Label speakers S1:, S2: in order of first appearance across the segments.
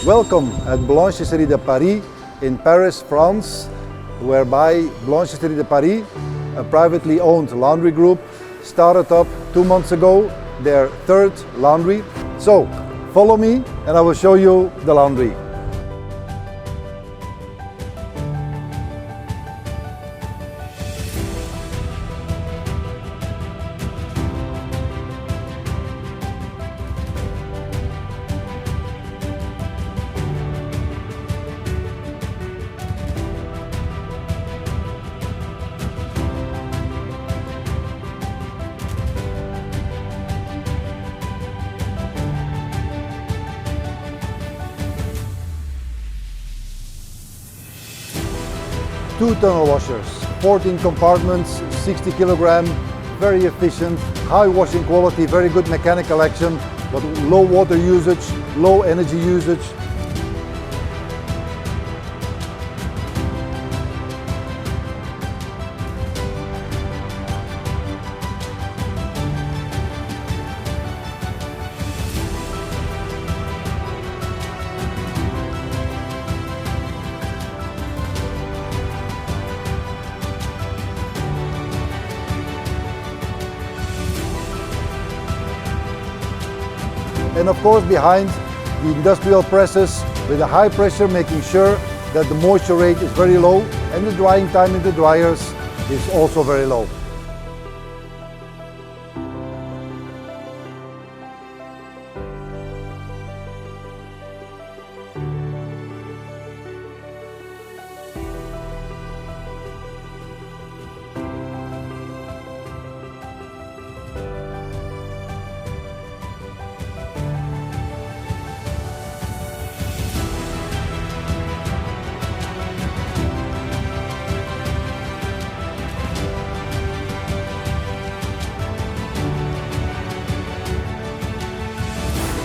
S1: Welcome at Blanchisserie De Paris in Paris, France, whereby Blanchisserie De Paris, a privately owned laundry group, started up 2 months ago, their third laundry. So, follow me and I will show you the laundry. Two tunnel washers, 14 compartments, 60 kilogram, very efficient, high washing quality, very good mechanical action, but low water usage, low energy usage. And of course behind the industrial presses with a high pressure, making sure that the moisture rate is very low and the drying time in the dryers is also very low.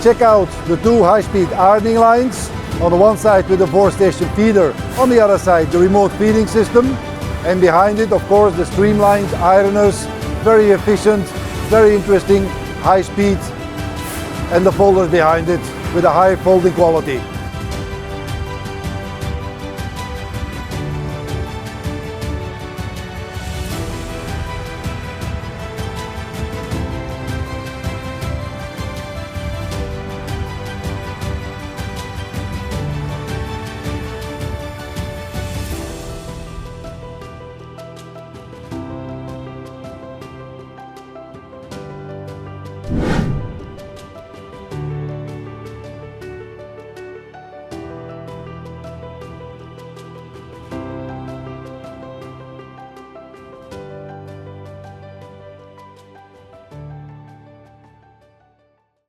S1: Check out the two high-speed ironing lines, on the one side with the 4-station feeder, on the other side the remote feeding system, and behind it of course the streamlined ironers, very efficient, very interesting, high speed, and the folders behind it with a high folding quality.